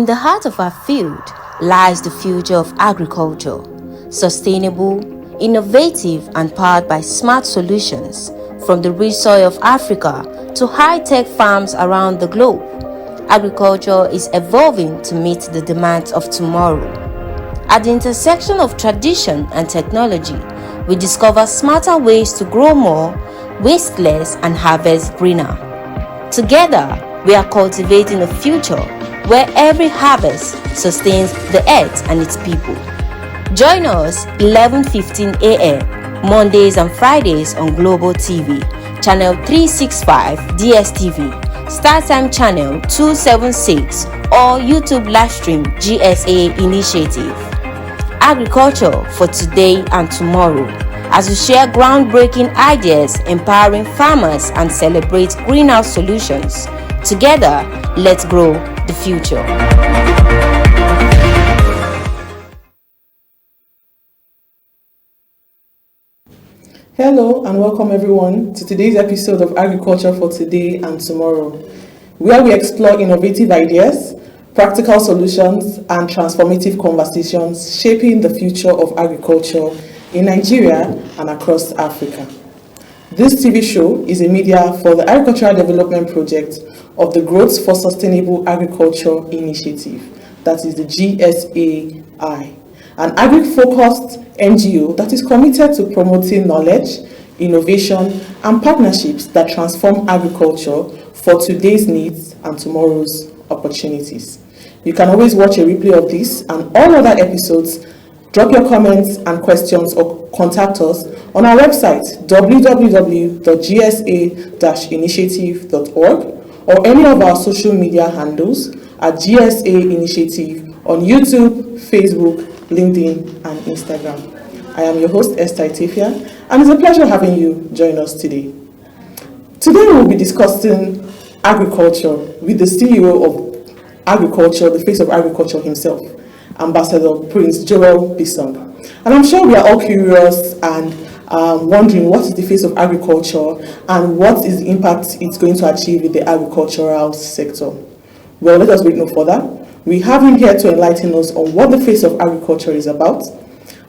In the heart of our field lies the future of agriculture, sustainable, innovative and powered by smart solutions from the rich soil of Africa to high-tech farms around the globe. Agriculture is evolving to meet the demands of tomorrow. At the intersection of tradition and technology, we discover smarter ways to grow more, waste less and harvest greener. Together, we are cultivating a future where every harvest sustains the earth and its people. Join us 11:15 a.m. Mondays and Fridays on Global TV, Channel 365 DSTV, StarTime Channel 276 or YouTube livestream GSA Initiative. Agriculture for today and tomorrow, as we share groundbreaking ideas empowering farmers and celebrate greenhouse solutions. Together, let's grow the future. Hello and welcome everyone to today's episode of Agriculture for Today and Tomorrow, where we explore innovative ideas, practical solutions and transformative conversations shaping the future of agriculture in Nigeria and across Africa. This TV show is a media for the Agricultural Development Project of the Growth for Sustainable Agriculture Initiative, that is the GSAI, an agri-focused NGO that is committed to promoting knowledge, innovation, and partnerships that transform agriculture for today's needs and tomorrow's opportunities. You can always watch a replay of this and all other episodes. Drop your comments and questions or contact us on our website www.gsa-initiative.org or any of our social media handles at GSA Initiative on YouTube, Facebook, LinkedIn, and Instagram. I am your host, Esther Itefia, and it's a pleasure having you join us today. Today we'll be discussing agriculture with the CEO of agriculture, the face of agriculture himself, Ambassador Prince Joel Bissong. And I'm sure we are all curious and wondering what is the face of agriculture and what is the impact it's going to achieve in the agricultural sector. Well, let us wait no further. We have him here to enlighten us on what the face of agriculture is about.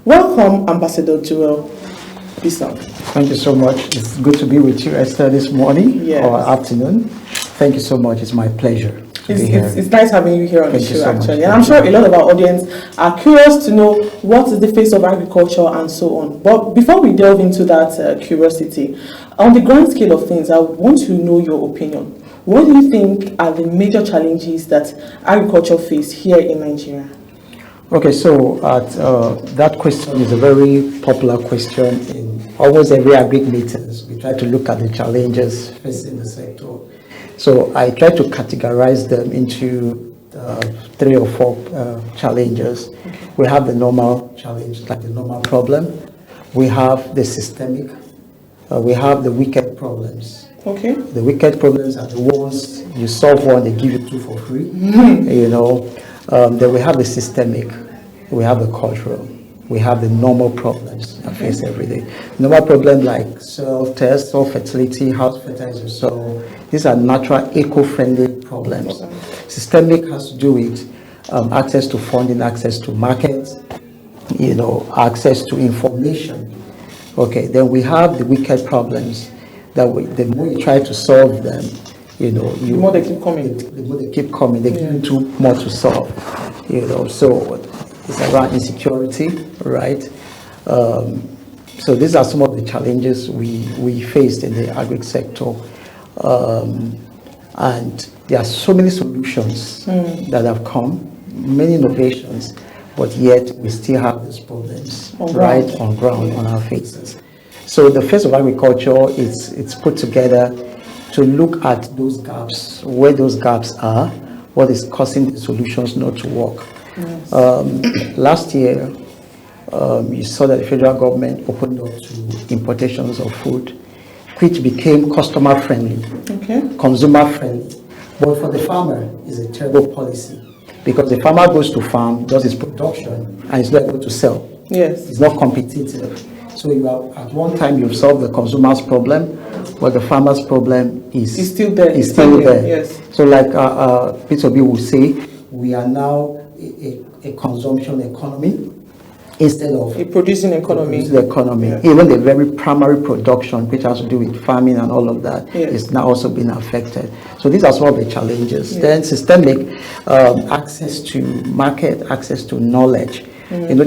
Welcome, Ambassador Joel Bissong. Thank you so much. It's good to be with you, Esther, this morning or afternoon. Thank you so much. It's my pleasure. It's nice having you here on the show, so actually. And I'm sure a lot of our audience are curious to know what is the face of agriculture and so on. But before we delve into that curiosity, on the grand scale of things, I want to know your opinion. What do you think are the major challenges that agriculture face here in Nigeria? Okay, so that question is a very popular question in almost every agri meetings. We try to look at the challenges facing the sector. So I try to categorize them into 3 or 4 challenges. Okay. We have the normal challenge, like the normal problem. We have the systemic. We have the wicked problems. Okay. The wicked problems are the ones you solve one, they give you 2 for free. Then we have the systemic. We have the cultural. We have the normal problems that face every day. Normal problems like soil test, soil fertility, house fertilizer soil. These are natural, eco-friendly problems. Systemic has to do with access to funding, access to markets, access to information. Okay, then we have the wicked problems that the more you try to solve them, the more they keep coming. The more they keep coming, they give you too more to solve. So it's around insecurity, right? So these are some of the challenges we faced in the agri sector. And there are so many solutions that have come, many innovations, but yet we still have these problems on ground, on our faces. So the face of agriculture it's put together to look at those gaps, where those gaps are, what is causing the solutions not to work. Yes. Last year, you saw that the federal government opened up to importations of food, which became customer friendly, consumer friendly. But for the farmer, it's a terrible policy because the farmer goes to farm, does his production, and is not able to sell. Yes. It's not competitive. So at one time you've solved the consumer's problem, but the farmer's problem is still there. It's still there. Yes. So like Peter B will say, we are now a consumption economy instead of a producing economy. Yeah. Even the very primary production, which has to do with farming and all of that, is now also being affected. So these are some of the challenges. Then systemic access to market, access to knowledge.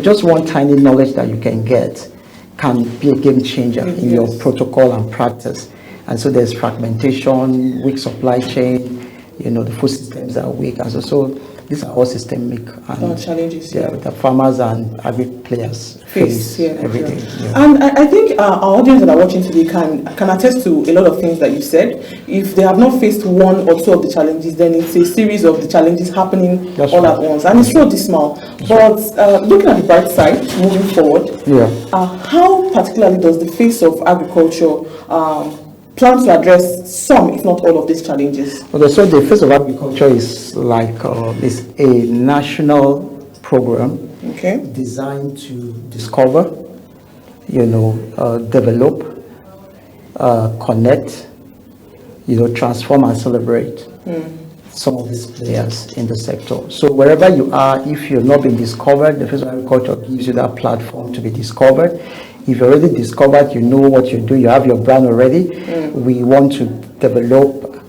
Just one tiny knowledge that you can get can be a game changer in your protocol and practice. And so there's fragmentation, weak supply chain, the food systems are weak. And so these are all systemic and challenges. The farmers and agri players face every day. Yeah. And I think our audience that are watching today can attest to a lot of things that you said. If they have not faced one or two of the challenges, then it's a series of the challenges happening all at once. And it's so dismal. But looking at the bright side, moving forward, how particularly does the face of agriculture plan to address some, if not all, of these challenges? Okay, so the Face of Agriculture is like is a national program designed to discover, develop, connect, transform and celebrate some of these players in the sector. So wherever you are, if you're not being discovered, the Face of Agriculture gives you that platform to be discovered. If you're already discovered, you know what you do, you have your brand already, we want to develop,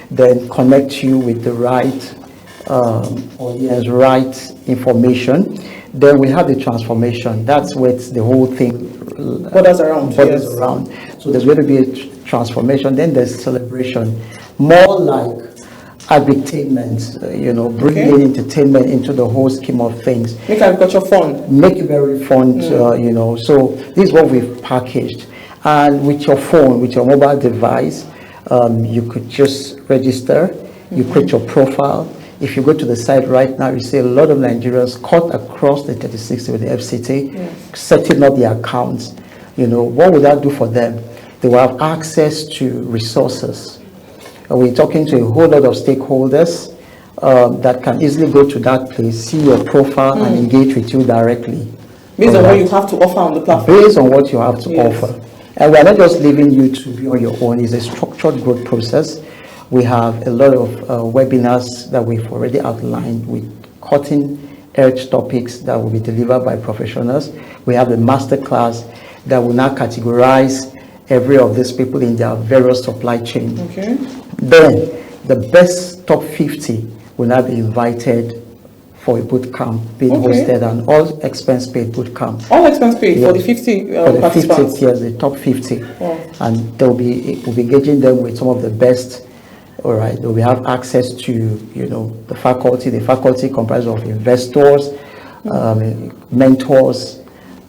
then connect you with the right audience, right information. Then we have the transformation. That's what the whole thing borders around. So there's going to be a transformation. Then there's celebration, more like agri-tainment, bringing entertainment into the whole scheme of things. Make agriculture fun. Make it very fun, So this is what we've packaged. And with your phone, with your mobile device, you could just register, you create your profile. If you go to the site right now, you see a lot of Nigerians cut across the 36 with the FCT, setting up their accounts. What would that do for them? They will have access to resources. We're talking to a whole lot of stakeholders that can easily go to that place, see your profile, and engage with you directly. Based on what you have to offer on the platform. Based on what you have to offer. And we're not just leaving you to be on your own. It's a structured growth process. We have a lot of webinars that we've already outlined with cutting-edge topics that will be delivered by professionals. We have the masterclass that will now categorize every of these people in their various supply chain. Then the best top 50 will now be invited for a boot camp being hosted, and all expense paid boot camp. All expense paid for the 50 participants? Yes, the top 50. And we'll be engaging them with some of the best. All right, we have access to, the faculty. The faculty comprises of investors, mentors,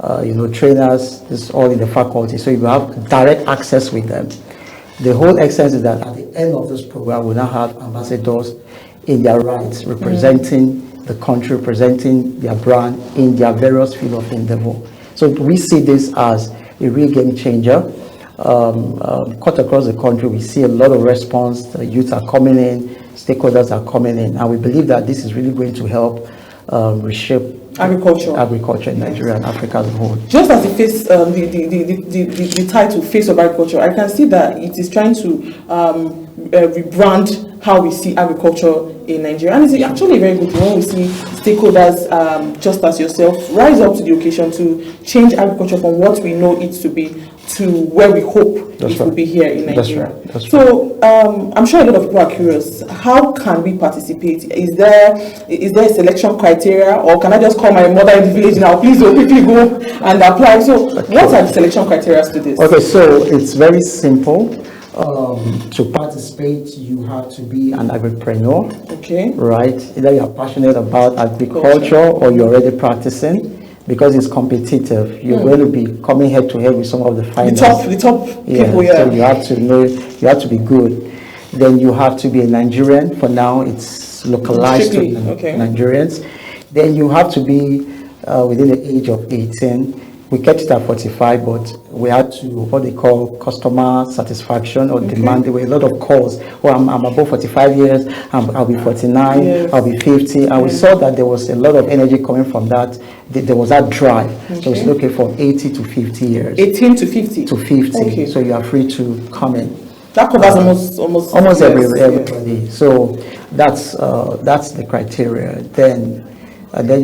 trainers. This is all in the faculty. So you have direct access with them. The whole essence is that at the end of this program, we now have ambassadors in their rights, representing the country, representing their brand in their various field of endeavor. So we see this as a real game changer. Cut across the country, we see a lot of response. The youth are coming in, stakeholders are coming in, and we believe that this is really going to help reshape agriculture in Nigeria and Africa as a whole. Just as the face, the title "Face of Agriculture," I can see that it is trying to rebrand how we see agriculture in Nigeria, and it's actually very good when we see stakeholders, just as yourself, rise up to the occasion to change agriculture from what we know it to be to where we hope it will be here in Nigeria. So I'm sure a lot of people are curious. How can we participate? Is there a selection criteria, or can I just call my mother in the village now? Please quickly go and apply. So what are the selection criteria to this? Okay, so it's very simple. To participate, you have to be an agripreneur. Right? Either you're passionate about agriculture or you're already practicing. Because it's competitive, you're going to be coming head to head with some of the finalists. The top people, So you have to know, you have to be good. Then you have to be a Nigerian. For now, it's localized to Nigerians. Then you have to be within the age of 18. We kept it at 45, but we had to, what they call customer satisfaction or demand. There were a lot of calls. Well, I'm above 45 years, I'll be 49, I'll be 50. And we saw that there was a lot of energy coming from that. There was that drive. So it's looking from 80 to 50 years. 18 to 50? To 50. So you are free to come in. That covers almost everybody. So that's the criteria. Then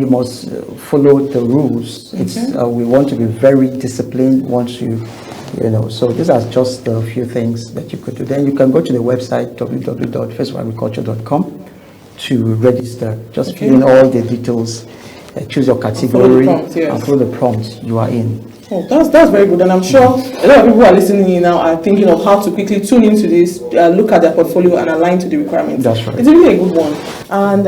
you must follow the rules. We want to be very disciplined once so these are just a few things that you could do. Then you can go to the website www.faceofagriculture.com to register. Just fill in all the details, choose your category, and follow the prompts. You are in. Oh, that's very good, and I'm sure a lot of people who are listening in now are thinking of how to quickly tune into this, look at their portfolio, and align to the requirements. That's right. It's really a good one. And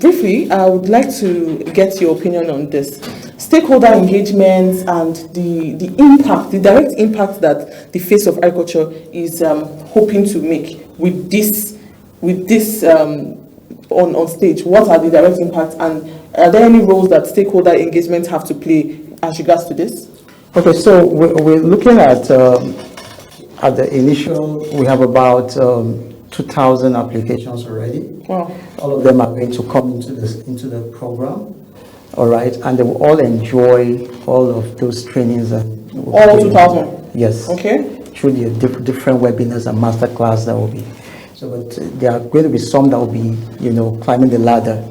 briefly, I would like to get your opinion on this: stakeholder engagement and the impact, the direct impact that the Face of Agriculture is hoping to make with this on stage. What are the direct impacts, and are there any roles that stakeholder engagement have to play as regards to this? Okay, so we're looking at the initial. We have about 2,000 applications already. Wow! All of them are going to come into the program. All right, and they will all enjoy all of those trainings and all 2,000. Yes. Okay. Through the different webinars and masterclass that will be. So, but there are going to be some that will be, climbing the ladder.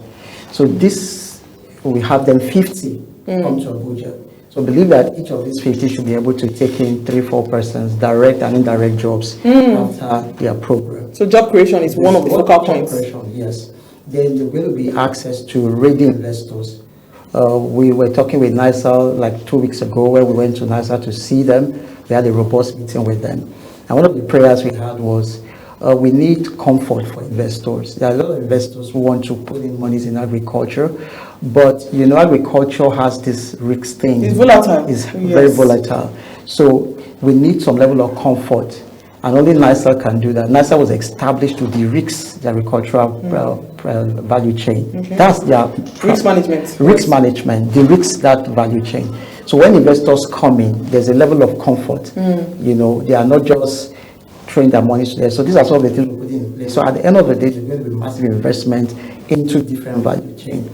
So this, we have them 50 come to Abuja. So believe that each of these 50 should be able to take in 3-4 persons, direct and indirect jobs after their program. So job creation is one of the focal points. Yes. Then there will be access to ready investors. We were talking with NISA like 2 weeks ago, where we went to NISA to see them. We had a robust meeting with them. And one of the prayers we had was, we need comfort for investors. There are a lot of investors who want to put in monies in agriculture, but agriculture has this risk thing. It's volatile. It's very volatile. So we need some level of comfort, and only NISA can do that. NISA was established to de-risk the agricultural value chain. Okay. That's their risk management. Risk management, de-risk that value chain. So when investors come in, there's a level of comfort. They are not just throwing their money there. So these are some of the things we put in place. So at the end of the day, there's going to be massive investment into different value chain.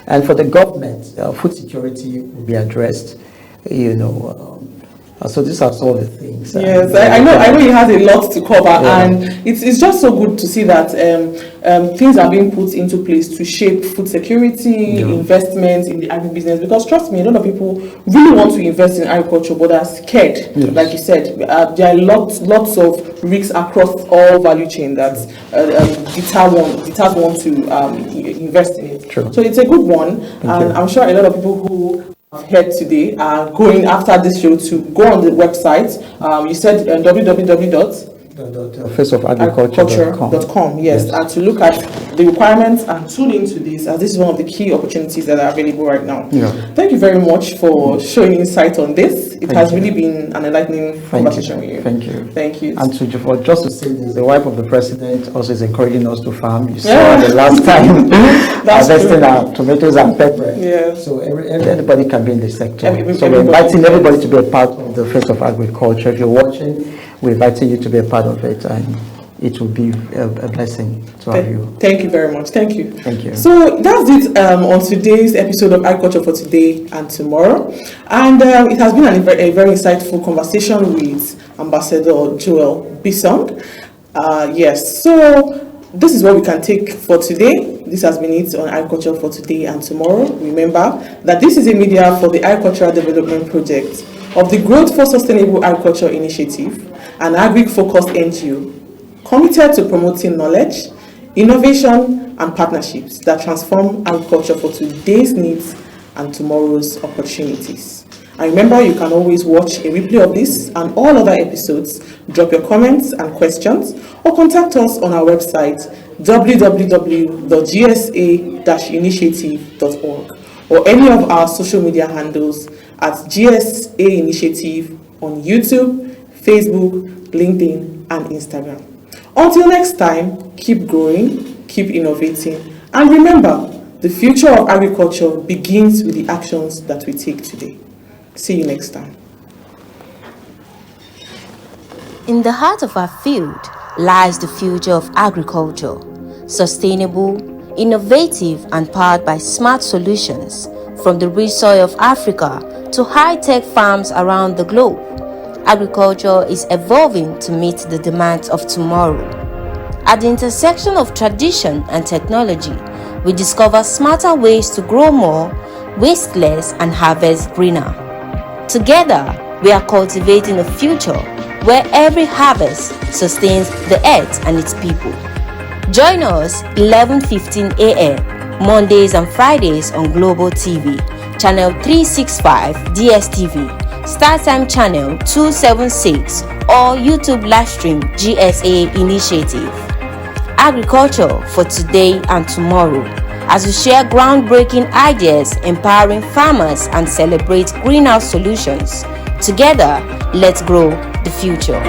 And for the government, food security will be addressed. So these are some of the things. Yes, I know it has a lot to cover, and it's just so good to see that things are being put into place to shape food security, investment in the agribusiness. Because trust me, a lot of people really want to invest in agriculture, but are scared. Like you said, there are lots of risks across all value chain that deters one to invest in it. True. So it's a good one, and I'm sure a lot of people who heard today are going after this show to go on the website. You said www.faceofagriculture.com, yes, and to look at the requirements and tune into this, as this is one of the key opportunities that are available right now. Thank you very much for showing insight on this. It has really been an enlightening conversation with you. Thank you. And just to say this, the wife of the president also is encouraging us to farm. You saw the last time harvesting our tomatoes and pepper. So everybody can be in the sector. So we're inviting everybody to be a part of the Face of Agriculture. If you're watching, we're inviting you to be a part of it, and it will be a blessing to have you. Thank you very much. Thank you. Thank you. So that's it on today's episode of Agriculture for Today and Tomorrow. And it has been a very insightful conversation with Ambassador Joel Bisong. Yes, so this is what we can take for today. This has been it on Agriculture for Today and Tomorrow. Remember that this is a media for the Agricultural Development Project of the Growth for Sustainable Agriculture Initiative, an agri-focused NGO committed to promoting knowledge, innovation, and partnerships that transform agriculture for today's needs and tomorrow's opportunities. And remember, you can always watch a replay of this and all other episodes, drop your comments and questions, or contact us on our website, www.gsa-initiative.org, or any of our social media handles at GSA Initiative on YouTube, Facebook, LinkedIn, and Instagram. Until next time, keep growing, keep innovating, and remember, the future of agriculture begins with the actions that we take today. See you next time. In the heart of our field lies the future of agriculture, sustainable, innovative, and powered by smart solutions from the rich soil of Africa to high-tech farms around the globe. agriculture is evolving to meet the demands of tomorrow. At the intersection of tradition and technology, we discover smarter ways to grow more, waste less, and harvest greener. Together, we are cultivating a future where every harvest sustains the earth and its people. Join us 11:15 a.m. Mondays and Fridays on Global TV, channel 365 DSTV, StarTime channel 276, or YouTube livestream GSA Initiative. Agriculture for today and tomorrow, as we share groundbreaking ideas, empowering farmers, and celebrate greenhouse solutions. Together, let's grow the future.